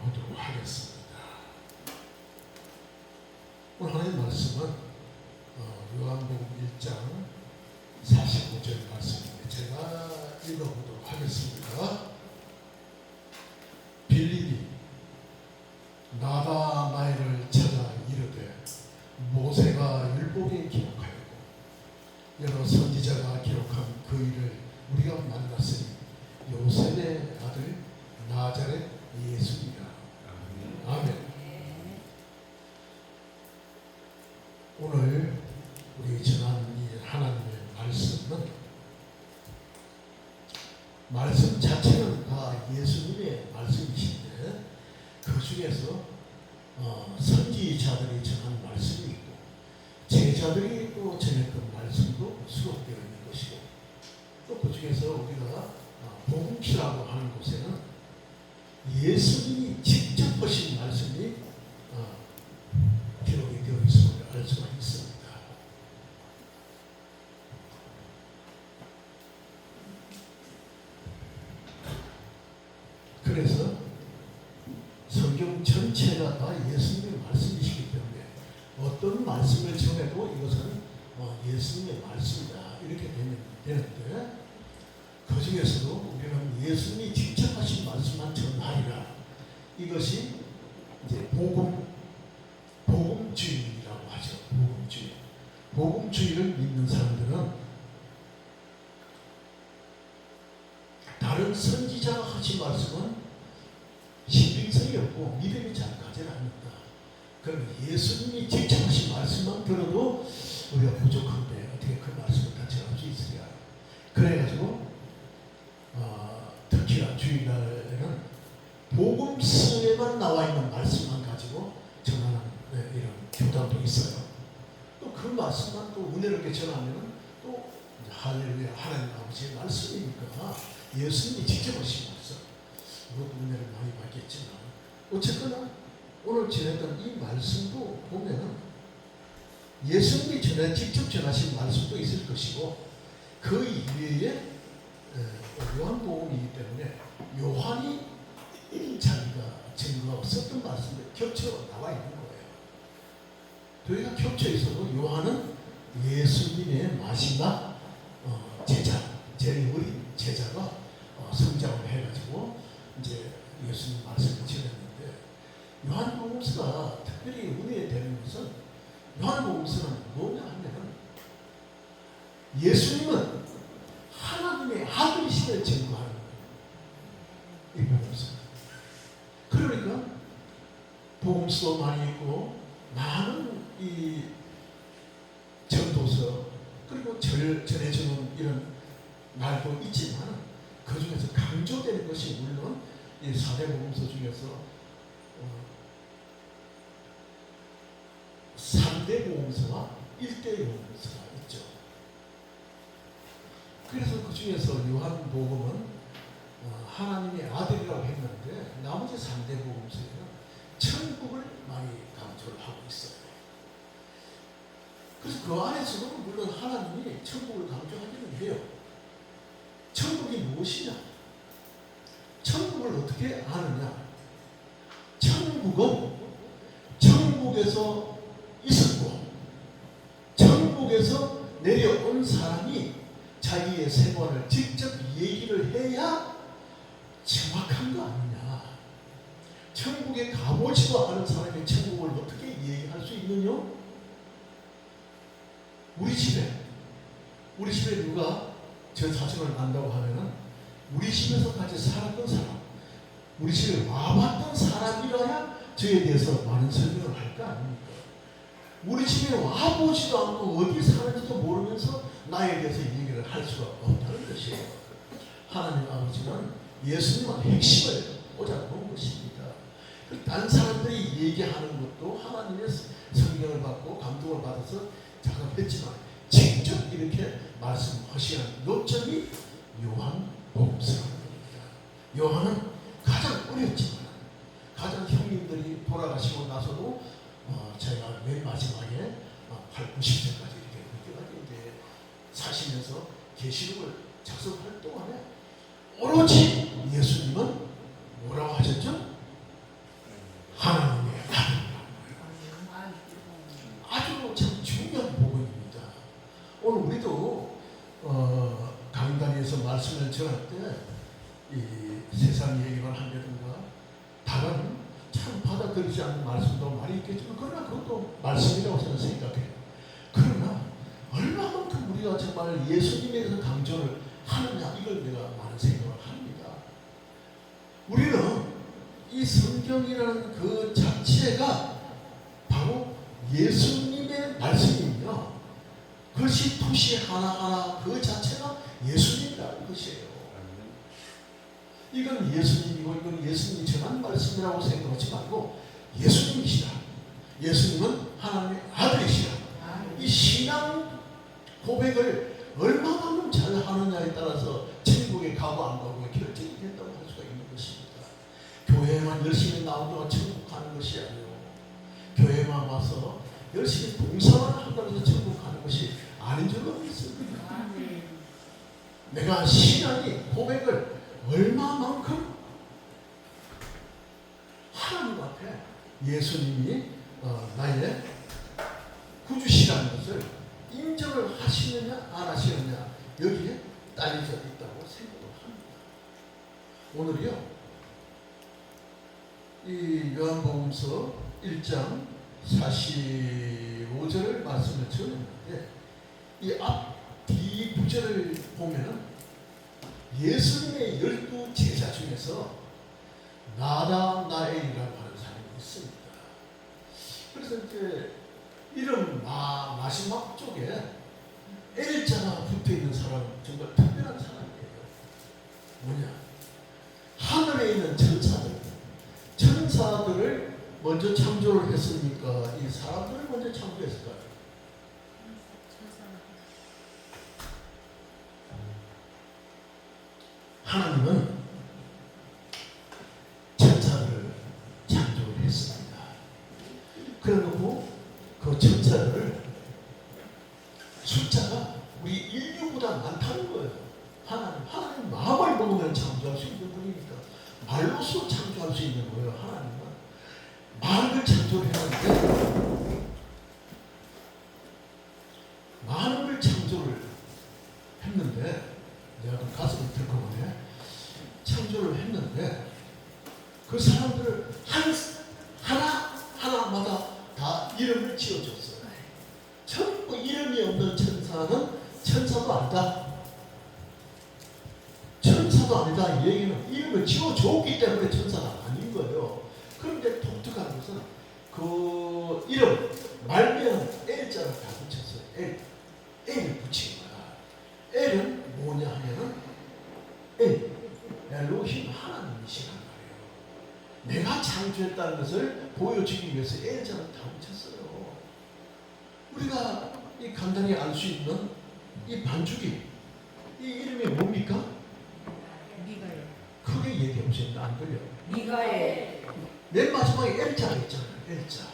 보도록 하겠습니다. 오늘 하나님 말씀은 요한복음 1장 45절 말씀입니다. 제가 읽어보도록 하겠습니다. 빌립이 나다나엘을 찾아 이르되 모세가 율법에 기록하였고 여러 선지자가 기록한 그 일을 우리가 만났으니 요셉의 아들 나자렛 예수니라. 아멘. 오늘 우리 전하는 이 하나님의 말씀은 말씀 자체는 다 예수님의 말씀이신데 그 중에서 선지자들이 전한 말씀이 있고 제자들이 또 전했던 말씀도 수록되어 있는 것이고 또 그 중에서 우리가 복음시라고 하는 곳에는 예수님이 직접 하신 말씀이 기록이 되어 있음을 알 수가 있습니다. 그래서 성경 전체가 다 예수님의 말씀이시기 때문에 어떤 말씀을 전해도 이것은 예수님의 말씀이다 이렇게 되는데 그 중에서도 우리는 예수님이 직접 하신 말씀만 전하리라. 이것이 이제 복음주의라고 하죠. 복음주의. 복음주의를 믿는 사람들은 다른 선지자가 하신 말씀은 신빙성이 없고 믿음이 잘 가지 않는다. 그러면 예수님이 직접 하신 말씀만 들어도 우리가 부족한데 어떻게 그 말씀을 다 전할 수 있으랴. 그래가지고 특히나 주일날에는 복음서에만 나와 있는 말씀만 가지고 전하는 이런 교단도 있어요. 또 그 말씀만 또 은혜롭게 전하면 또 할렐루야 하나님 아버지의 말씀이니까 예수님이 직접 하신 말씀 그것도 은혜를 많이 받겠지만 어쨌거나 오늘 전했던 이 말씀도 보면은 예수님이 직접 전하신 말씀도 있을 것이고 그 이외에 요한복음이기 때문에 요한이 자기가 증거하고 썼던 말씀이 겹쳐 나와 있는 거예요. 저희가 겹쳐 있어도 요한은 예수님의 마지막 제자, 제일 어린 제자가 성장을 해가지고 이제 예수님 말씀을 전했는데 요한복음서가 특별히 은혜되는 것은 요한복음서는 뭐냐 하면 예수님은 하나님의 아들이심을 증거하는 이 복음서. 그러니까 복음서도 많이 있고 많은 이 전도서 그리고 전해주는 이런 말도 있지만 그 중에서 강조되는 것이 물론 이 4대 복음서 중에서 3대 복음서와 1대 복음서가 있죠. 그래서 그 중에서 요한복음은 하나님의 아들이라고 했는데 나머지 3대 복음서에는 천국을 많이 강조를 하고 있어요. 그래서 그 안에서도 물론 하나님이 천국을 강조하기는 해요. 천국이 무엇이냐? 천국을 어떻게 아느냐? 천국은 천국에서 있었고 천국에서 내려온 사람이 자기의 생활을 직접 얘기를 해야 정확한 거 아니냐. 천국에 가보지도 않은 사람이 천국을 어떻게 얘기할 수 있느냐? 우리 집에 누가 저 사정을 안다고 하면은 우리 집에서 같이 살았던 사람, 우리 집에 와봤던 사람이라야 저에 대해서 많은 설명을 할 거 아닙니까? 우리 집에 와보지도 않고 어디 사는지도 모르면서 나에 대해서 얘기를 할 수가 없다는 것이에요. 하나님 아버지는 예수님은 핵심을 꽂아놓은 것입니다. 다른 사람들이 얘기하는 것도 하나님의 성경을 받고 감동을 받아서 작업했지만 직접 이렇게 말씀하시는 요점이 요한복음서입니다. 요한은 가장 어렸지만 가장 형님들이 돌아가시고 나서도 제가 맨 마지막에 8, 90세까지 이렇게 이제 사시면서 계시록을 작성할 동안에 오로지 예수님은 뭐라고 하셨죠? 전에도 강단에서 말씀을 전할 때 이 세상 얘기만 한다든가 다른 참 받아들이지 않는 말씀도 많이 있겠지만 그러나 그것도 말씀이라고 저는 생각해요. 그러나 얼마만큼 우리가 정말 예수님에 대해서 강조를 하느냐 이걸 내가 많은 생각을 합니다. 우리는 이 성경이라는 그 자체가 바로 예수님의 말씀이며 그것이 토시 하나하나 그 자체가 예수님이라는 것이에요. 이건 예수님이고 이건 예수님이 전한 말씀이라고 생각하지 말고 예수님이시다. 예수님은 하나님의 아들이시다. 이 신앙 고백을 얼마만큼 잘 하느냐에 따라서 천국에 가고 안 가고의 결정이 된다고 할 수가 있는 것입니다. 교회만 열심히 나온다고 천국 가는 것이 아니에요. 교회만 와서 열심히 봉사만 한다고 해서 천국 가는 것이 아닌 줄로 믿습니다. 내가 신앙이 고백을 얼마만큼 하나님 앞에 예수님이 나의 구주시라는 것을 인정을 하시느냐 안 하시느냐 여기에 딸려져 있다고 생각을 합니다. 오늘이요 이 요한복음서 1장 45절 말씀을 전했는데 이 앞 뒤 구절을 보면은 예수님의 12 제자 중에서 나다나엘이라고 하는 사람이 있습니다. 그래서 이제 이름 마지막 쪽에 L자가 붙어있는 사람은 정말 특별한 사람이에요. 뭐냐? 하늘에 있는 천사들을 먼저 창조를 했으니까 이 사람들을 먼저 창조했을까요? 하나님은 천사들을 창조를 했습니다. 그래놓고 그 천사들을 숫자가 우리 인류보다 많다는 거예요. 하나님 마음을 먹으면 창조할 수 있는 분이니까 말로써 창조할 수 있는 거예요. 하나님은 마음을 창조를 했는데 마음을 창조를 했는데 내가 그 가슴을 들고보네 창조를 했는데 그 사람들을 하나마다 다 이름을 지어줬어요. 전부 이름이 없는 천사는 천사도 아니다. 천사도 아니다. 이 얘기는 이름을 지어줬기 때문에 천사가 아닌 거예요. 그런데 독특한 것은 그 이름 말면 L자를 다 붙였어요. L을 붙인 거야. L은 뭐냐 하면은 엘로힘 하나님이시란 말이에요. 내가 창조했다는 것을 보여주기 위해서 L자를 다 붙였어요. 우리가 이 간단히 알 수 있는 이 반죽이 이 이름이 뭡니까? 미가엘. 크게 얘기해 보시면 안 들려. 미가엘. 맨 마지막에 L자가 있잖아요. L자.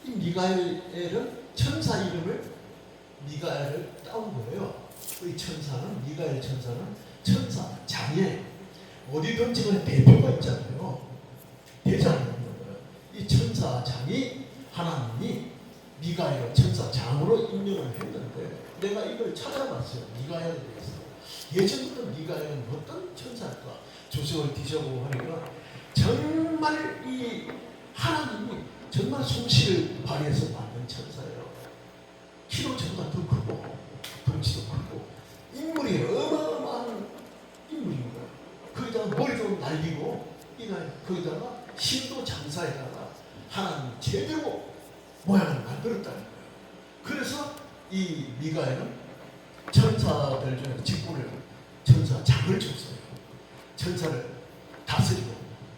이 미가엘은 천사 이름을 미가엘을 따온 거예요. 이 천사는 미가엘 천사는 천사 장에 어디든지 그 대표가 있잖아요. 대장이 있는 거예요. 이 천사 장이 하나님이 미가엘 천사 장으로 임명을 했는데 내가 이걸 찾아봤어요. 미가엘에 대해서. 예전부터 미가엘은 어떤 천사일까? 조석을 뒤져보고 하니까 정말 이 하나님이 정말 솜씨를 발휘해서 만든 천사예요. 키도 저보다 더 크고 덩치도 크고 인물이 어마어마한 인물입니다. 거기다가 머리도 날리고 거기다가 신도 장사에다가 하나님 제대로 모양을 만들었다는 거예요. 그래서 이 미가엘은 천사들 중에 직분을 천사 장을 줬어요. 천사를 다스리고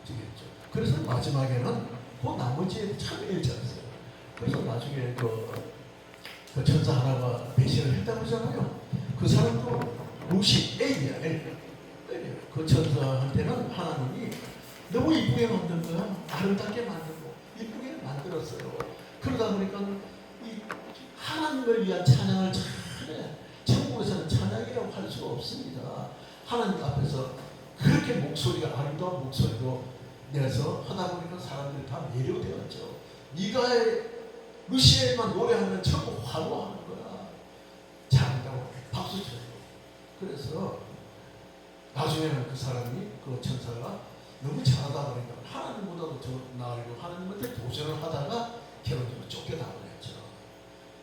주겠죠. 그래서 마지막에는 그 나머지에 참 일자였어요. 그래서 나중에 그 천사 하나가 배신을 했다고 하잖아요. 그 사람도 루시 L이야. L. 그 천사한테는 하나님이 너무 이쁘게 만든 거야. 아름답게 만들고 이쁘게 만들었어요. 그러다 보니까 이 하나님을 위한 찬양을 잘해. 천국에서는 찬양이라고 할 수가 없습니다. 하나님 앞에서 그렇게 목소리가 아름다운 목소리로 내서 하다 보니까 사람들이 다 매료되었죠. 미가엘 루시엘만 노래하면 전부 환호하는 거야. 박수 쳐요. 그래서 나중에는 그 사람이 그 천사가 너무 잘하다 보니까 하나님보다도 저 나으리고 하나님한테 도전을 하다가 결혼적으로 쫓겨나버렸죠.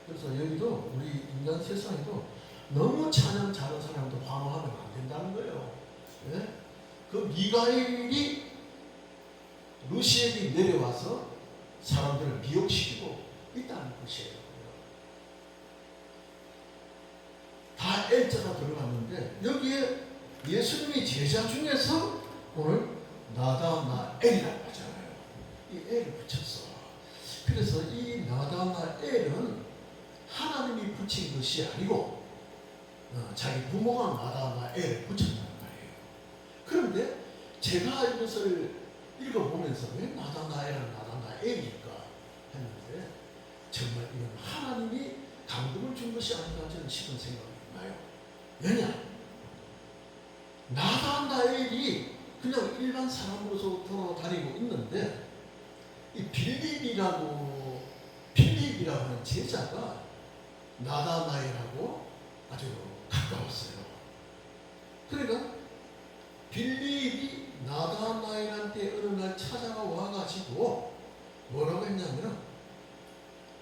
그래서 여기도 우리 인간 세상에도 너무 찬양 잘하는 사람도 방어하면 안 된다는 거예요. 예? 그 미가엘이 루시엘이 내려와서 사람들을 미혹시키고 있다는 것이에요. 다 L자가 들어갔는데 여기에 예수님의 제자 중에서 오늘 나다나엘이라고 하잖아요. 이 L을 붙였어. 그래서 이 나다나엘은 하나님이 붙인 것이 아니고 자기 부모가 나다나엘을 붙였다는 말이에요. 그런데 제가 이것을 읽어보면서 왜 나다나엘일까 했는데 정말 이건 하나님이 감동을 준 것이 아닌가 저는 싶은 생각이 나요. 왜냐? 나다나엘이 그냥 일반 사람으로서 돌아다니고 있는데 이 빌립이라고 하는 제자가 나다나엘하고 아주 가까웠어요. 그러니까 빌립이 나다나엘한테 어느 날 찾아가 와가지고 뭐라고 했냐면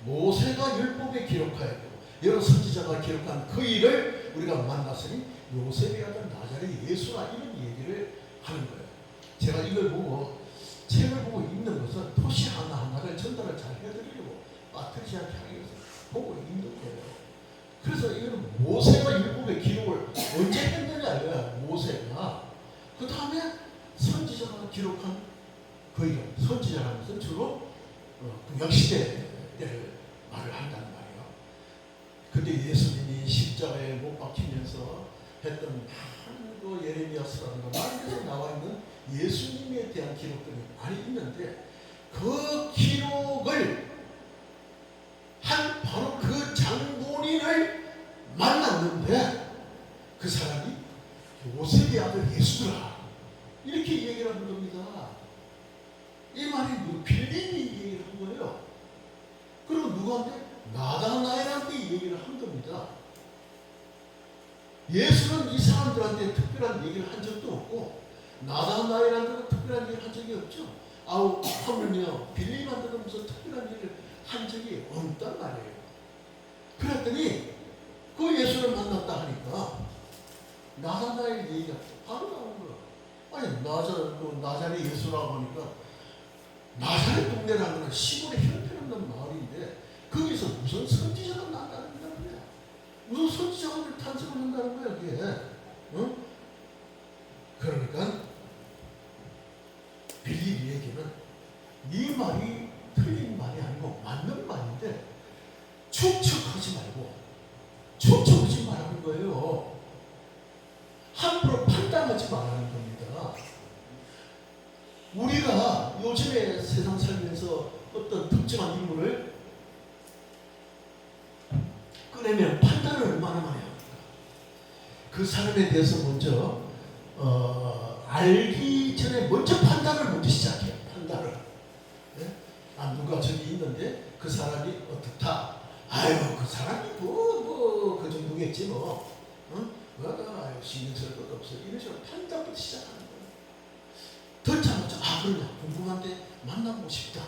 모세가 율법에 기록하였고 여러 선지자가 기록한 그 일을 우리가 만났으니 요셉의 아들 나자렛 예수라 이런 얘기를 하는 거예요. 제가 이걸 보고 책을 보고 읽는 것은 토시 하나하나를 전달을 잘 해드리려고 빠뜨리지 않게 하기 위해서 보고 읽는 거예요. 그래서 이거는 모세가 율법의 기록을 언제 했느냐고요. 모세가 그 다음에 선지자가 기록한 그 이름 선지자라는 것은 주로 구약시대 때를 말을 한다는 말이에요. 근데 예수님이 십자가에 못 박히면서 했던 그 예레미야서라든가 많은 나와 있는 예수님에 대한 기록들이 많이 있는데 그 기록을 한 바로 그 장본인을 만났는데 그 사람이 요셉의 아들 예수더라 이렇게 얘기를 하는 겁니다. 이 말이 빌립이 얘기를 한 거예요. 그리고 누구한테? 나다나엘한테 얘기를 한 겁니다. 예수는 이 사람들한테 특별한 얘기를 한 적도 없고 나다나엘한테는 특별한 얘기를 한 적이 없죠. 아우 하물며 빌립한테는 무슨 특별한 얘기를 한 적이 없단 말이에요. 그랬더니 그 예수를 만났다 하니까 나다나엘 얘기가 바로 나온 거예요. 아니 나자렛 예수라고 하니까 나자렛 동네라는 건 시골의 형편없는 마을인데 거기서 무슨 선지자가 나타난다는 거야. 무슨 선지자가 탄생을 한다는 거야 그게. 응? 그러니까 빌립이 얘기는 네 말이 틀린 말이 아니고 맞는 말인데 추측하지 말고 추측하지 말라는 거예요. 함부로 판단하지 말라는 겁니다. 우리가 요즘에 세상 살면서 어떤 특정한 인물을 꺼내면 판단을 얼마나 많이 합니까? 그 사람에 대해서 먼저 알기 전에 먼저 판단을 먼저 시작해요. 판단을. 네? 누가 저기 있는데 그 사람이 어떻다. 아유 그 사람이 그 정도겠지 뭐. 응? 아유 신경 쓸 것도 없어. 이런 식으로 판단부터 시작하는 거예요. 듣자마자 그러냐 궁금한데 만나보고 싶다.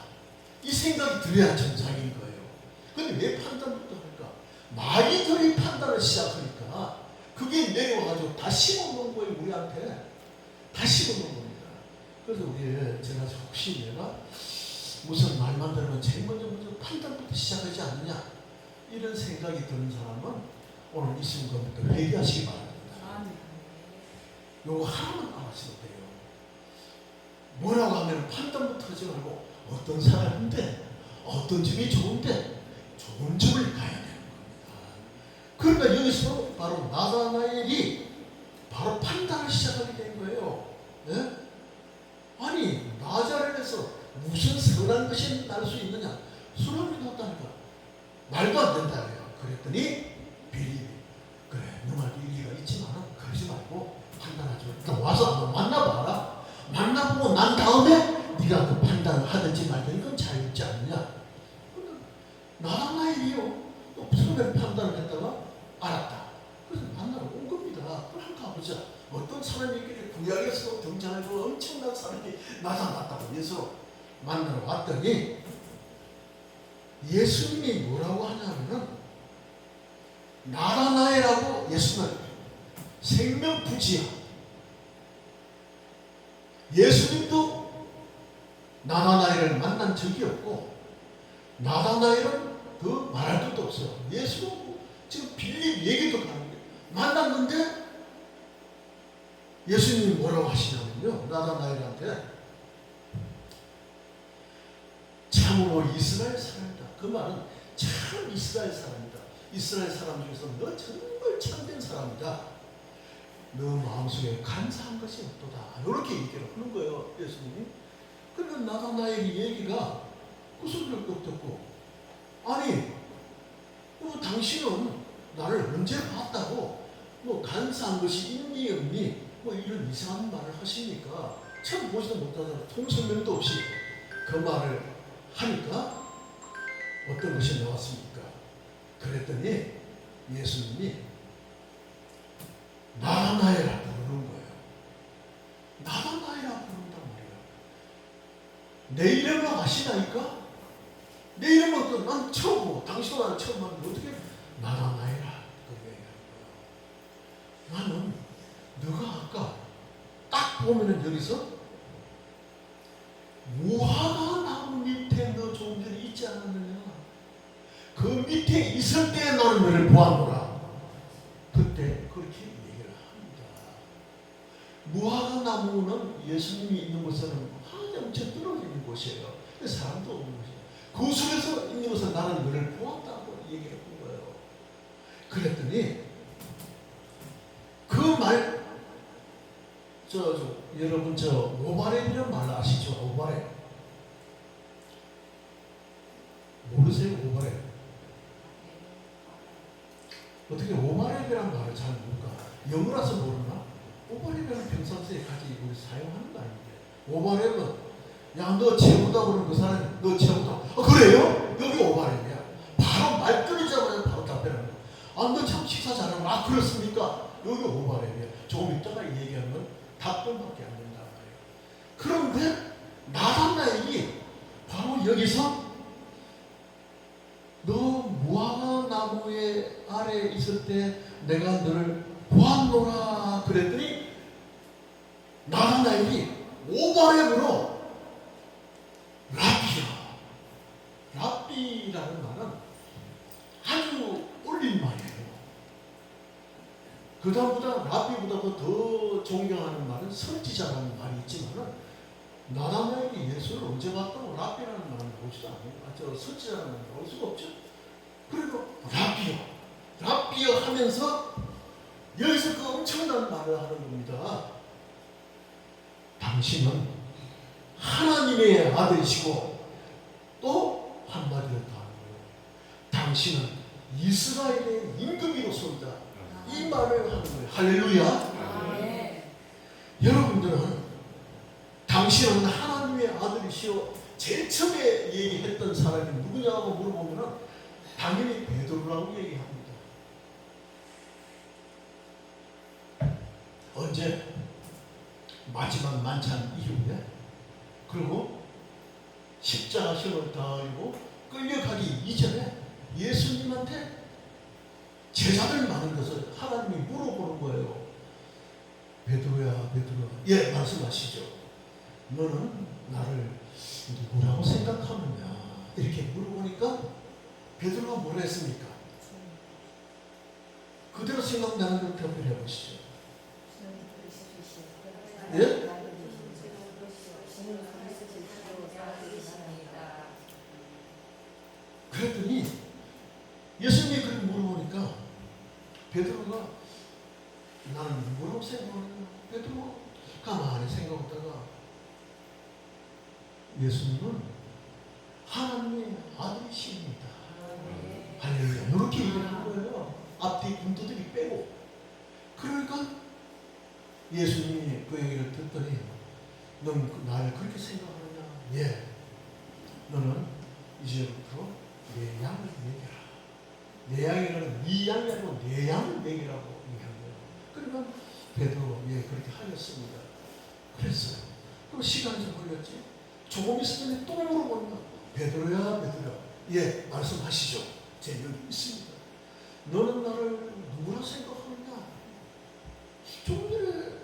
이 생각이 들어야 정상인 거예요. 근데 왜 판단부터 할까? 많이 들이 판단을 시작하니까 그게 내려와가지고 다 심어놓은 거예요. 우리한테. 다 심어놓은 겁니다. 그래서 제가 혹시 내가 무슨 말만 들으면 제일 먼저 판단부터 시작하지 않느냐 이런 생각이 드는 사람은 오늘 이 순간부터 회개하시기 바랍니다. 요거 하나만 알아주셔도 돼요. 뭐라고 하면 판단부터 하지 말고 어떤 사람인데 어떤 점이 좋은데 좋은 점을 가야 되는 겁니다. 그러니까 여기서 바로 나다나엘이 바로 판단을 시작하게 된 거예요. 네? 아니 나자렛에서 무슨 선한 것이 날 수 있느냐? 수람이 났다니까 말도 안 된다고요. 그랬더니 빌립이 그래 너 말도 일리가 있지만 그러지 말고 판단하지 마. 일단 와서 한번 만나봐라. 만나보고 난 다음에 네가 그 판단을 하든지 말든지 그건 자유있지 않느냐. 나다나엘이요. 또 처음에 판단을 했다가 알았다. 그래서 하나님께 구약에서도 등장하고 엄청난 사람이 나타났다고 예수 만나러 왔더니 예수님이 뭐라고 하냐면은 나다나엘하고 예수는 생명부지야. 예수님도 나다나엘을 만난 적이 없고 나다나엘은 그 말할 것도 없어요. 예수는 지금 빌립 얘기도 가는데 만났는데 예수님이 뭐라고 하시냐면요. 나다나엘한테 참으로 이스라엘 사람이다. 그 말은 참 이스라엘 사람이다. 이스라엘 사람 중에서 너 정말 참된 사람이다. 너 마음속에 간사한 것이 없도다. 이렇게 얘기를 하는 거예요. 예수님이. 그러니까 나다나엘이 얘기가 그 소리를 꼭 듣고 아니 당신은 나를 언제 봤다고 뭐 간사한 것이 있니 없니 뭐 이런 이상한 말을 하시니까 참 보지도 못하잖아. 통설명도 없이 그 말을 하니까 어떤 것이 나왔습니까? 그랬더니 예수님이 나다나엘아 부르는 거예요. 나다나엘아 부른단 말이에요. 내 이름을 아시나이까? 내 이름은 난 처음 보고 당신은 난 처음 봤는데 어떻게 나다나엘아 그렇게 얘기하는 거야. 나는 너가 아까 딱 보면은 여기서 무화과 나무 밑에 너 조금 전에 있지 않았느냐? 그 밑에 있을 때 나는 너를 보았노라. 그때 그렇게 얘기를 합니다. 무화과 나무는 예수님이 있는 곳에는 한참 떨어져 있는 곳이에요. 사람도 없는 곳이에요. 그 속에서 있는 것은 나는 너를 보았다고 얘기를 한 거예요. 그랬더니 그 말 여러분 오바랩이라는 말 아시죠? 오바랩 모르세요? 오바랩 어떻게 오바랩이라는 말을 잘 모를까? 영어라서 모르나? 오바랩이라는 평상시에 같이 우리 사용하는 거 아닌데 오바랩은 야 너 최고다 그러는 그 사람이 너 최고다 그래요? 여기 오바랩이야. 바로 말 끊이자마자 바로 답변하는 거야. 너 참 식사 잘하는 그렇습니까? 여기 오바랩이야. 조금 이따가 얘기하면 답변밖에 안 된단 말이에요. 그런데 나다나엘이 바로 여기서 너 무화과 나무의 아래에 있을 때 내가 너를 보았노라 그랬더니 나다나엘이 오바랩으로 랍비라는 말은 아주 올린 말이에요. 그 다음보다 랍비보다도 더 존경하는 말은 선지자라는 말이 있지만 나다나엘이 예수를 언제 봤다고 랍비라는 말은 나오지도 않아요. 선지자라는 말은 나올 수가 없죠. 그리고 랍비요 하면서 여기서 그 엄청난 말을 하는 겁니다. 당신은 하나님의 아들이시고 또 한마디로 더 하는 거예요. 당신은 이스라엘의 임금이로소이다. 이 말을 하는 거예요. 할렐루야. 네. 여러분들은 당신은 하나님의 아들이시오. 제일 처음에 얘기했던 사람이 누구냐고 물어보면 당연히 베드로라고 얘기합니다. 언제? 마지막 만찬 이후에 그리고 십자가형을 다하고 끌려가기 이전에 예수님한테 제자들 많은 것을 하나님이 물어보는 거예요. 베드로야 예 말씀하시죠. 너는 나를 누구라고 생각하느냐 이렇게 물어보니까 베드로가 뭐라 했습니까? 그대로 생각나는 걸 대답해 보시죠. 예? 그랬더니 예수님이 그렇게 물어보니까 베드로가 나는 누구라고 생각하느냐? 베드로가 가만히 생각하다가 예수님은 하나님의 아들이십니다. 할렐루야. 이렇게 얘기하는 거예요. 앞뒤 군도들이 빼고. 그러니까 예수님이 그 얘기를 듣더니 넌 나를 그렇게 생각하느냐? 예. 너는 이제부터 내 양을 먹여라. 내 양이라는 네 양이 아니고 내 양을 먹이라고 얘기한 거예요. 그러니까 베드로 그렇게 하였습니다. 그랬어요. 그럼 시간이 좀 걸렸지. 조금 있으면 또 물어본다. 베드로야 베드로야, 말씀하시죠. 제 여기 있습니다. 너는 나를 누구라 생각하느냐? 조금 전에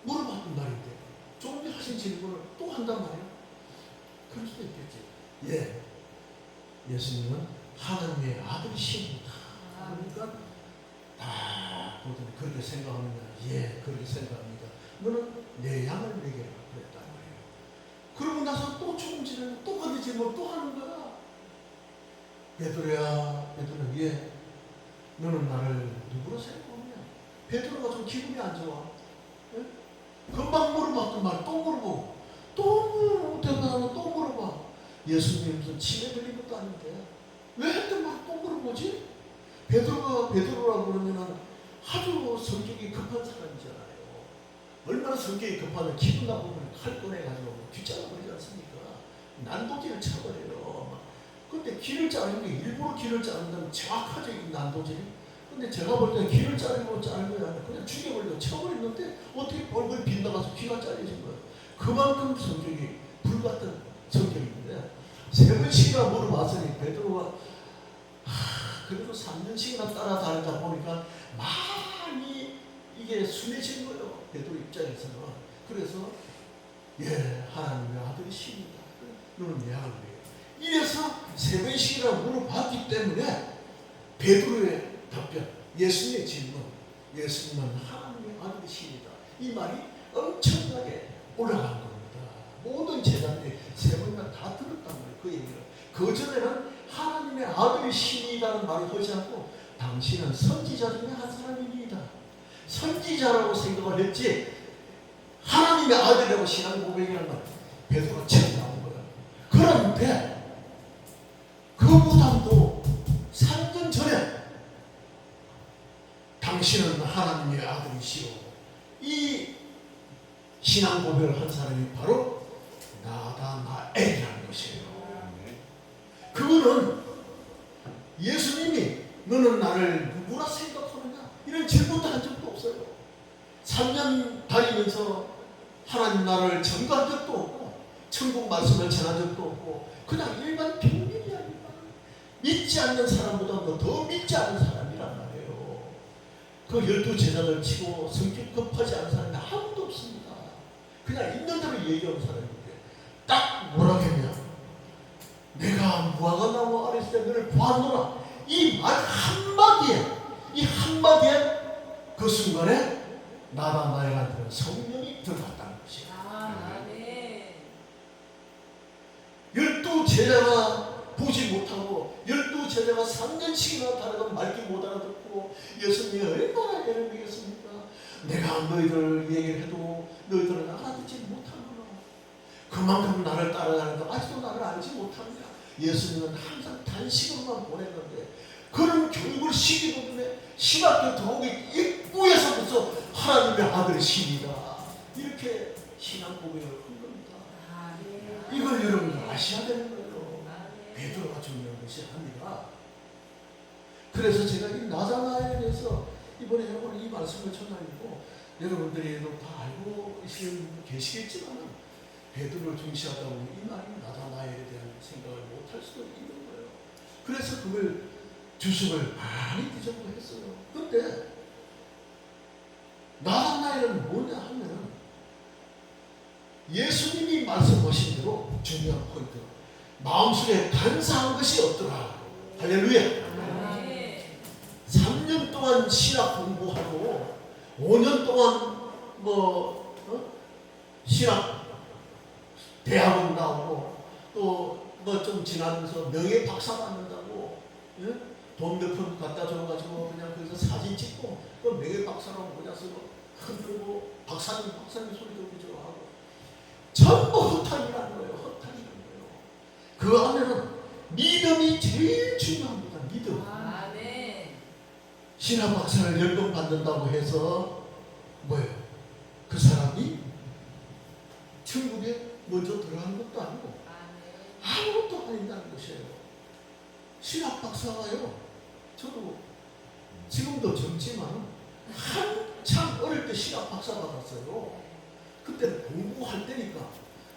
물어봤던 말인데 조금 전에 하신 질문을 또 한단 말이야. 그럴 수도 있겠지. 예수님은 하나님의 아들이십니다. 그러니까 다 보더니 그렇게 생각하느냐? 그렇게 생각합니다. 너는 내 양을 먹여라 그랬단 말이에요. 그러고 나서 또 조금 지나면 또 거기 질문 또 하는 거야. 베드로야 베드로야, 너는 나를 누구로 생각하느냐? 베드로가 좀 기분이 안 좋아. 금방 물어봤던 말 또 물어보고 또 대답하면 또 물어봐. 예수님 무슨 치매 걸린 것도 아닌데 왜 했던 말 또 물어보지? 베드로라고 그러면은 아주 성격이 급한 사람이잖아요. 얼마나 성격이 급하면 기분 나쁘면 칼 꺼내가지고 귀찮아 버리지 않습니까? 난도질을 쳐버려요. 근데 길을 자르는 게 일부러 길을 자른다면 정확하죠, 이 난도질이. 근데 제가 볼 때는 길을 자르고 자른 게 아니라 그냥 죽여버리고 쳐버렸는데 어떻게 얼굴 빗나가서 귀가 잘려진 거예요. 그만큼 성격이 불같은 성격인데 세 번씩이나 물어봤으니 베드로가 그래도 3년씩이나 따라다니다 보니까 많이 이게 순해진 거예요. 베드로 입장에서는. 그래서 하나님의 아들이십니다. 너는 내 아들이에요. 이래서 세 번씩이나 물어봤기 때문에 베드로의 답변, 예수님의 질문, 예수님은 하나님의 아들이십니다. 이 말이 엄청나게 올라간 겁니다. 모든 제자들이 세 번이나 다 들었단 말이에요. 그 얘기를. 그 전에는 하나님의 아들이십니다라는 말을 하지 않고 당신은 선지자 중에 한 사람입니다. 선지자라고 생각을 했지 하나님의 아들이라고 신앙 고백이라는 말 베드로가 처음 나온 거예요. 그런데 그보다도 3년 전에 당신은 하나님의 아들이시오, 이 신앙 고백을 한 사람이 바로 나다나엘이라는 것이에요. 그거는 예수님이 너는 나를 누구라 생각하느냐 이런 질문도 한 적도 없어요. 3년 다니면서 하나님 나라를 전가한 적도 없고 천국 말씀을 전한 적도 없고 그냥 일반 빈민이 아니라 믿지 않는 사람보다 더 믿지 않는 사람이란 말이에요. 그 12제자들 치고 성격 급하지 않은 사람이 아무도 없습니다. 그냥 있는 대로 얘기하는 사람인데 딱 뭐라 했냐? 내가 무화과 나무 아래서 너를 보았노라. 이 말 한마디에 그 순간에 나다나엘한테는 성령이 들어갔다는 것이야. 12제자가 보지 못하고 12제자가 3년씩이나 다르던 말귀 못 알아듣고 예수님이 얼마나 애를 먹였습니까? 내가 너희들 얘기를 해도 너희들은 알아듣지 못하는구나. 그만큼 나를 따라가는데 아직도 나를 알지 못하느냐. 예수님은 항상 단식으로만 보냈는데 그런 교육을 시키기 때문에 신학교 들어오기 입구에서부터 하나님의 아들이십니다. 이렇게 신앙 고백을 한 겁니다. 이걸 여러분 아셔야 되는 거예요. 베드로가 중요한 것이 아니라. 그래서 제가 이 나다나엘에 대해서 이번에 여러분 이 말씀을 전하고 여러분들이 다 알고 계시는 분도 계시겠지만 베드로를 중시하다고 이 말이 나다나엘에 대한 생각을 못할 수도 있는 거예요. 그래서 그걸 주석을 많이 뒤져보고 했어요. 근데 나다나엘은 뭐냐 하면 예수님이 말씀하신 대로 중요한 포인트, 마음속에 간사한 것이 없더라. 할렐루야. 3년 동안 신학 공부하고 5년 동안 신학 대학원 나오고 또 좀 지나면서 명예 박사 받는다고 돈 몇 푼 갖다 줘가지고 그냥 거기서 사진 찍고 또 명예 박사라고 모자 쓰고 흔들고 박사님 소리도 그저 하고 전부 허탄이라는 거예요. 허탄이라는 거예요. 그 안에는 믿음이 제일 중요합니다. 믿음. 신학 박사를 연봉 받는다고 해서 뭐예요? 그 사람이 천국에 먼저 들어간 것도 아니고 아무것도 아닌다는 것이에요. 신학 박사가요. 저도 지금도 젊지만 한 참 어릴 때 신학 박사 받았어요. 그때는 공부할 때니까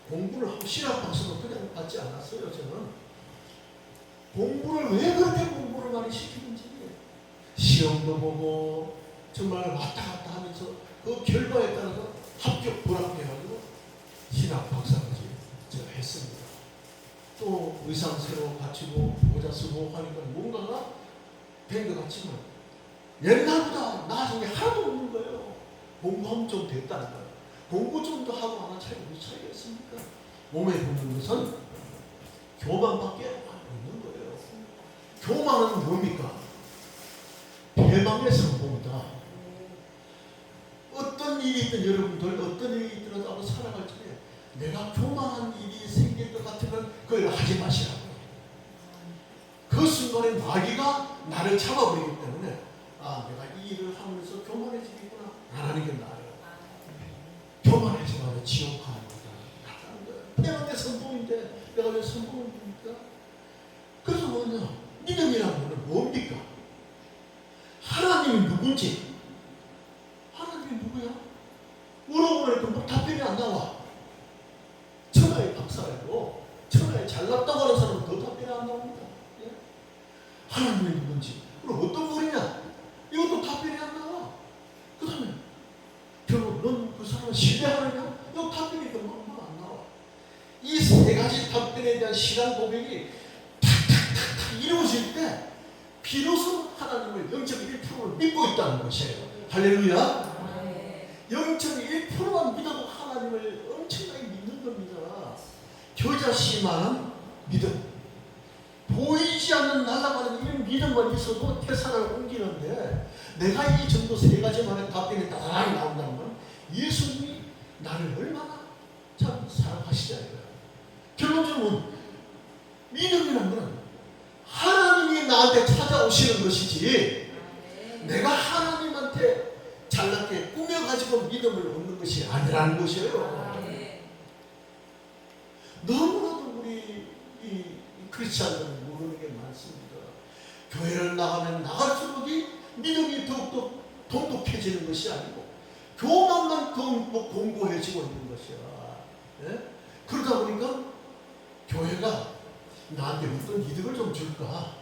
공부를 하고 신학 박사도 그냥 받지 않았어요. 저는 공부를 왜 그렇게 공부를 많이 시키는지 시험도 보고 정말 왔다 갔다 하면서 그 결과에 따라서 합격 불합격해가지고 신학 박사까지 제가 했습니다. 또 의상 새로 갖추고 모자 쓰고 하니까 뭔가가 된 것 같지만 옛날보다 나아진 게 하나도 없는 거예요. 공부하면 좀 됐다는 거예요. 공부 좀 더 하고 하나 차이가 무슨 차이가 있습니까? 몸에 붙는 것은 교만밖에 안 있는 거예요. 교만은 뭡니까? 패망의 성공이다. 어떤 일이 있든 여러분들 어떤 일이 있더라도 살아갈 때 내가 교만한 일이 생길 것 같으면 그걸 하지 마시라고요. 그 순간에 마귀가 나를 잡아버리기 때문에 아 내가 이 일을 하면서 교만해지겠구나 안 하는 게 나아요. 교만하지 말고 지옥 가는 거다. 패망의 성공인데 내가 왜 성공을 줍니까? 그래서 뭐냐 믿음이라는 거는 뭡니까? 하나님이 누군지 하나님이 누구야? 물어보니까 뭐 답변이 안 나와. 천하의 박사라고 천하에 잘났다고 하는 사람은 더 답변이 안 나옵니다. 예? 하나님이 누군지 그럼 어떤 분이냐? 이것도 답변이 안 나와. 그 다음에 결국 넌 그 사람을 신뢰하느냐? 이거 답변이 너무 안 나와. 이 세 가지 답변에 대한 신앙 고백이 탁탁탁탁 이루어질 때 비로소 하나님을 0.1%를 믿고 있다는 것이에요. 할렐루야. 0.1%만 믿어도 하나님을 엄청나게 믿는 겁니다. 겨자씨만한 믿음. 보이지 않는 날아가는 이 믿음만 있어도 태산을 옮기는데 내가 이 정도 세 가지만의 답변이 딱 나온다는 건 예수님이 나를 얼마나 참 사랑하시잖아요. 결론적으로 믿음이라는 건 하나님이 나한테 찾아오시는 것이지 내가 하나님한테 잘났게 꾸며가지고 믿음을 얻는 것이 아니라는 것이에요. 너무나도 우리 이 크리스찬들은 모르는 게 많습니다. 교회를 나가면 나갈수록 믿음이 더욱더 돈독해지는 것이 아니고 교만만 더 공고해지고 있는 것이야. 예? 그러다 보니까 교회가 나한테 어떤 이득을 좀 줄까?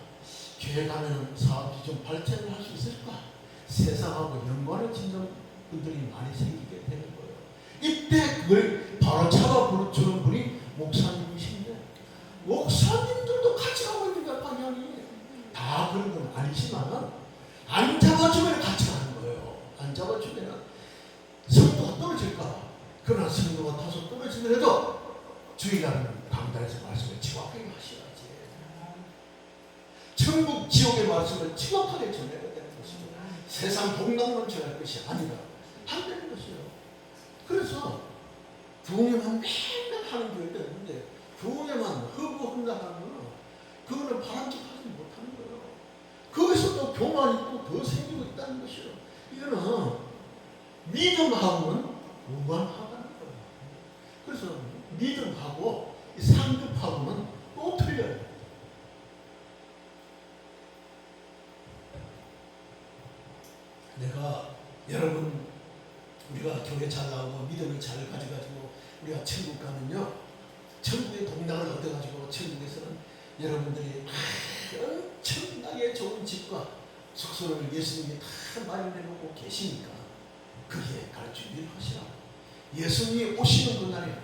교회 가면 사업이 좀 발전을 할 수 있을까? 세상하고 연관을 짓는 분들이 많이 생기게 되는 거예요. 이때 그걸 바로 잡아주는 분이 목사님이신데 목사님들도 같이 가고 있는 거야. 방향이 다 그런 건 아니지만 안 잡아주면 같이 가는 거예요. 안 잡아주면 성도가 떨어질까? 그러나 성도가 다소 떨어지더라도 주일날은 강단에서 말씀을 정확하게 하셔야지. 천국 지옥의 말씀을 정확하게 전해야 되는 것이고 세상 동남만 전할 것이 아니라 안 되는 것이에요. 그래서 교회만 맨날 하는 교회가 있는데 교회만 허구헌납하는 거는 그거는 바람직하지 못하는 거예요. 거기서 또 교만이 또 더 생기고 있다는 것이에요. 이거는 믿음하고는 무관하다는 거예요. 그래서 믿음하고 상급하고는 또 틀려요. 내가 여러분 우리가 교회 잘 나오고 믿음을 잘 가져가지고 우리가 천국 가면요 천국의 동락을 얻어가지고 천국에서는 여러분들이 엄청나게 좋은 집과 숙소를 예수님이 다 마련해놓고 계시니까 그게 갈 준비를 하시라고. 예수님이 오시는 그날에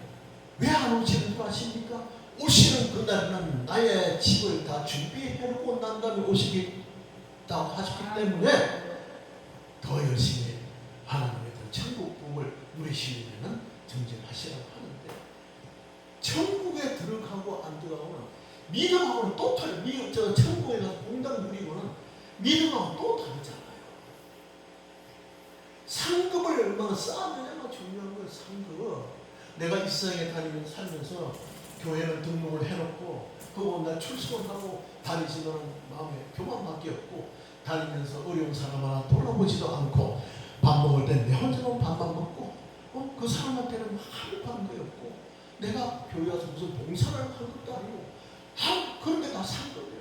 왜 안 오시는 줄 아십니까? 오시는 그날은 나의 집을 다 준비해놓고 난 다음에 오시겠다고 하셨기 때문에 더 열심히 하나님의 천국 꿈을 누리시려면 정진하시라고 하는데 천국에 들어가고 안 들어가고는 믿음하고는 또 달라. 천국에 가서 공당 누리고는 믿음하고는 또 다르잖아요. 상급을 얼마나 쌓느냐가 중요한 거예요. 상급. 내가 이 세상에 다니면서 살면서 교회는 등록을 해놓고 그거 나 출석하고 다니지만 마음에 교만밖에 없고 다니면서 어려운 사람 하나 돌아보지도 않고 밥 먹을 때 내 혼자만 밥만 먹고 그 사람한테는 아무 관계 없고 내가 교회 와서 무슨 봉사를 한 것도 아니고 그런 게 다 상급이에요.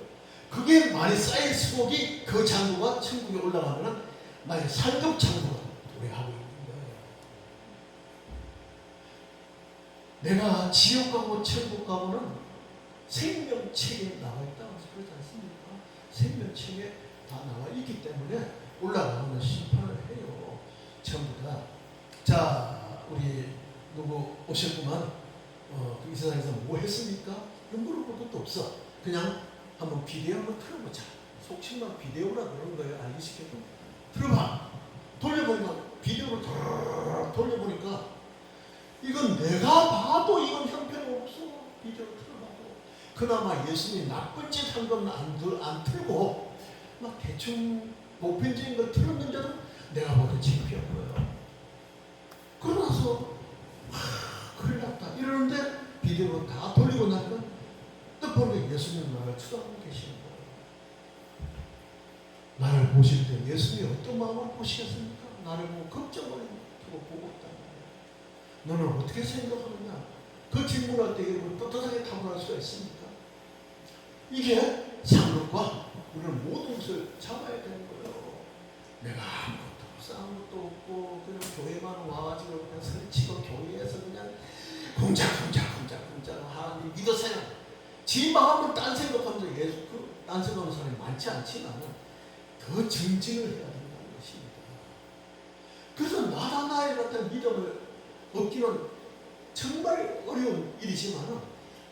그게 많이 쌓일수록 그 장부가 천국에 올라가면 나의 상급 장부가 고백하고 있는 거예요. 내가 지옥 가고 천국 가고는 생명책에 나와 있다고 그러지 않습니까? 생명책에 다 나와 있기 때문에 올라가면 심판을 해요. 전부 다. 자, 우리 누구 오셨구만. 이 세상에서 뭐 했습니까? 물어볼 것도 없어. 그냥 한번 비디오 한번 틀어보자. 속칭만 비디오라 그러는 거예요. 알기 쉽게 좀 들어봐. 돌려보니까 비디오를 돌려보니까 이건 내가 봐도 이건 형편없어. 비디오를 틀어봐도 그나마 예수님이 나쁜 짓 한 건 안 틀고 막 대충 보편적인 걸 틀었는데도 내가 보기엔 창피한 거예요. 그러고 나서 큰일 났다 이러는데 비디오로 다 돌리고 나니까 또 보니까 예수님 나를 쳐다보고 계시는 거예요. 나를 보실 때 예수님이 어떤 마음을 보시겠습니까? 나를 보고 걱정을 보고 있다는 거예요. 너는 어떻게 생각하느냐? 그 질문할 때 이걸 떳떳하게 답을 할 수가 있습니까? 이게 상급과 우리는 모든 것을 잡아야 되는 거예요. 내가 아무것도 없어, 아무것도 없고 그냥 교회만 와가지고 그냥 소리치고 교회에서 그냥 공작 하나님 믿으세요. 지 마음은 딴 생각하면서 예수 딴 생각하는 사람이 많지 않지만 더 증진을 해야 된다는 것입니다. 그래서 나라 나의 같은 믿음을 얻기는 정말 어려운 일이지만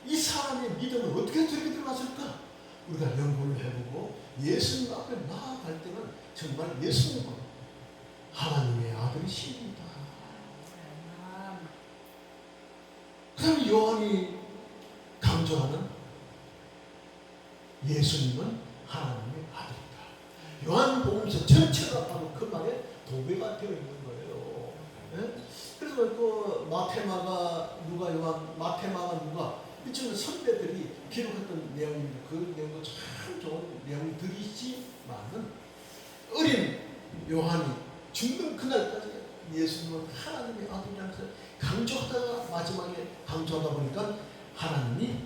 이 사람의 믿음을 어떻게 저렇게 들어갔을까? 우리가 연구를 해보고 예수님 앞에 나아갈 때는 정말 예수님은 하나님의 아들이십니다. 그럼 요한이 강조하는 예수님은 하나님의 아들이다. 요한복음서 전체가 바로 그 말에 도배가 되어 있는 거예요. 네? 그래서 그 마테마가 누가 요한, 마테마가 누가 이쯤에 선배들이 기록했던 내용인데 그 내용도 참 좋은 내용들이지만은 어린 요한이 죽는 그날까지 예수님은 하나님의 아들이라면서 강조하다가 마지막에 강조하다 보니까 하나님이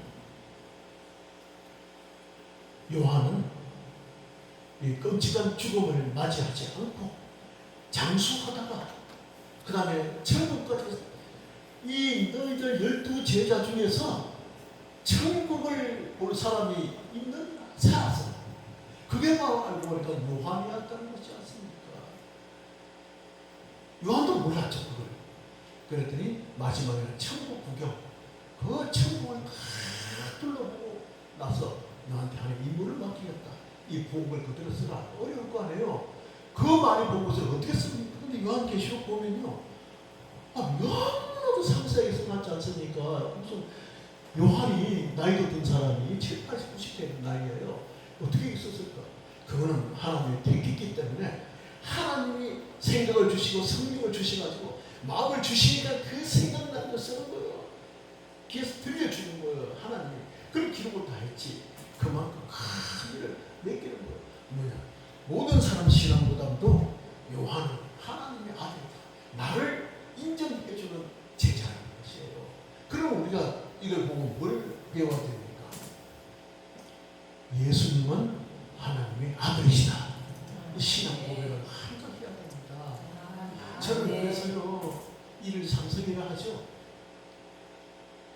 요한은 이 끔찍한 죽음을 맞이하지 않고 장수하다가 그 다음에 천국까지 이 너희들 12제자 중에서 천국을 볼 사람이 있는 살았어. 그게 바로 알고 보니까 요한이었다는 것이 않습니까? 요한도 몰랐죠 그걸. 그랬더니 마지막에는 천국 구경, 그 천국을 다 둘러보고 나서 너한테 하나님 임무를 맡기겠다. 이 복음을 그대로 쓰라. 어려울 거 아니에요. 그 말이 복음을 어떻게 씁니까? 근데 요한계시록 보면요, 너무나도 상세하게 써놨지 않습니까? 무슨 요한이 나이도 든 사람이 7, 80, 90대 나이에요. 어떻게 있었을까? 그거는 하나님이 택했기 때문에 하나님이 생각을 주시고 성령을 주셔가지고 마음을 주시니까 그 생각나는 걸 쓰는 거예요. 귀에서 들려주는 거예요. 하나님이. 그런 기록을 다 했지. 그만큼 큰 일을 맡기는 거예요. 뭐냐? 모든 사람 신앙보다도 요한은 하나님의 아들이다. 나를 인정해주는 제자라는 것이에요. 그럼 우리가 이걸 보고 뭘 배워야 됩니까? 예수님은 하나님의 아들이시다. 이 신앙 고백을 항상 해야 됩니다. 저는 그래서요, 일을 상석이라 하죠.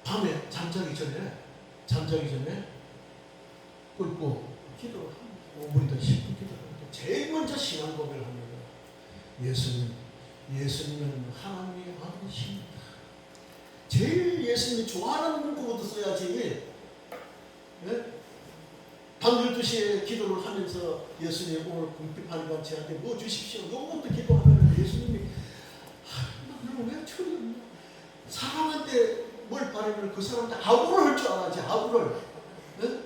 밤에 잠자기 전에 꿇고 기도를 합니다. 5분이든 10분 기도하는데 제일 먼저 신앙 고백을 합니다. 예수님은 하나님의 아들이십니다. 제일 예수님이 좋아하는 문구부터 써야지. 네? 밤 12시에 기도를 하면서 예수님 오늘 궁핍하니까 저한테 뭐 주십시오. 요것부터 기도하면 예수님이 너는 왜 처리했냐? 사람한테 뭘 바라면 그 사람한테 아부를 할 줄 알아야지. 아부를. 네?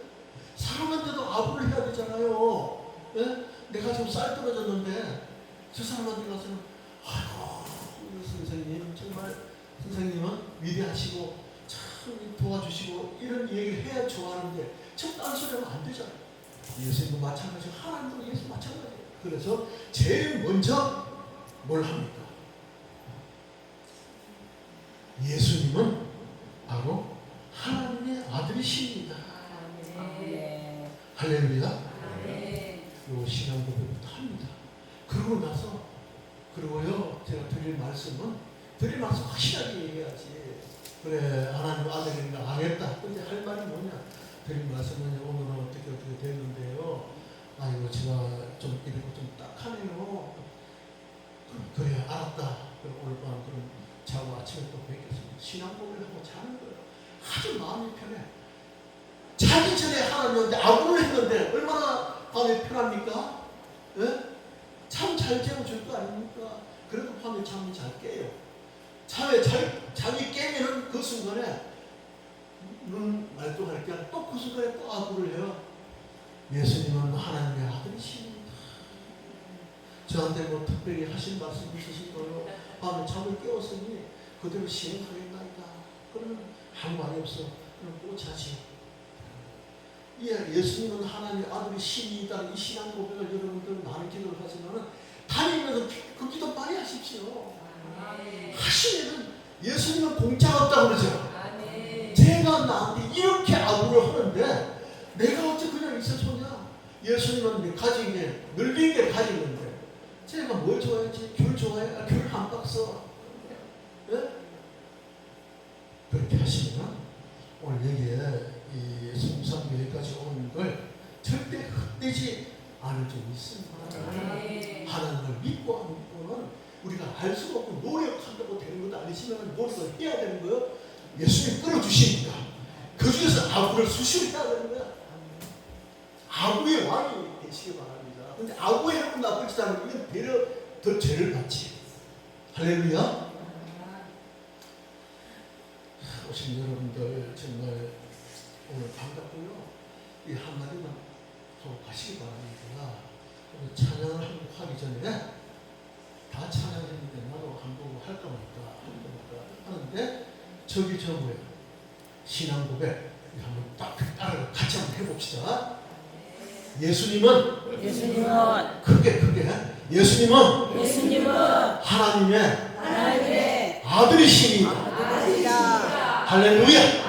사람한테도 아부를 해야 되잖아요. 네? 내가 지금 쌀 떨어졌는데 저 사람한테 가서는 아이고 선생님 정말 선생님은 위대하시고 참 도와주시고 이런 얘기를 해야 좋아하는데 저 딴소리하면 안 되잖아요. 예수님도 마찬가지고 하나님도 예수 마찬가지예요. 그래서 제일 먼저 뭘 합니까? 예수님은 바로 하나님의 아들이십니다. 할렐루야. 요 신앙 고백부터 합니다. 그러고 나서 그리고요 제가 드릴 말씀은 확실하게 얘기해야지. 그래 하나님 아들인가 알겠다. 근데 할 말이 뭐냐? 드릴 말씀은 오늘은 어떻게 됐는데요. 아이고 제가 좀 이러고 좀 딱하네요. 그래 알았다. 그럼 오늘 밤 그럼 자고 아침에 또 뵙겠습니다. 신앙고백을 하고 자는 거예요. 아주 마음이 편해. 자기 전에 하나님한테 아부를 했는데 얼마나 마음이 편합니까? 예? 참 잘 재워줄 거 아닙니까? 그래도 밤에 잠이 잘 깨요. 잠이 깨면은 그 순간에 눈 말똥할 때 또 그 순간에 또 아부를 해요. 예수님은 하나님의 아들이십니다. 저한테 뭐 특별히 하신 말씀 있으신 거요? 밤에 잠을 깨웠으니 그대로 시행하겠나이다. 그러면 아무 말이 없어. 그럼 또 자지. 예수님은 하나님의 아들이 신이다. 이 신앙 고백을 여러분들 많은 기도를 하지만 다니면서 그 기도 많이 하십시오. 하시면은 예수님은 공짜가 없다고 그러죠. 제가 나한테 이렇게 아부를 하는데 내가 어째 그냥 있을 소냐? 예수님은 가진 게 늘린 게 가진 건데 제가 뭘 좋아했지? 귤 좋아해? 귤 한 박스. 예? 그렇게 하시면 오늘 여기에 이 성삼교회까지 오는 걸 절대 헛되지 않을 줄 믿습니다. 하나님을 믿고 안 믿고는 우리가 알 수가 없고 노력한다고 되는 것도 아니지만 노력을 해야 되는 거예요. 예수님 끌어주십니다. 그 중에서 아부를 수시로 해야 되는 거야. 아부의 왕이 되시기 바랍니다. 근데 아부의 해는 나쁘지 않은 건 되려 더 죄를 받지. 할렐루야. 오신 여러분들 정말 오늘 반갑고요. 이 한마디만 하고 가시기 바랍니다. 오늘 찬양을 하기 전에 다 찬양했는데 나도 한번 할까 말까 하는데 저기 저 뭐야 신앙 고백 한번 딱 따라 같이 한번 해봅시다. 예수님은 크게 예수님은 하나님의 아들이십니다. 할렐루야.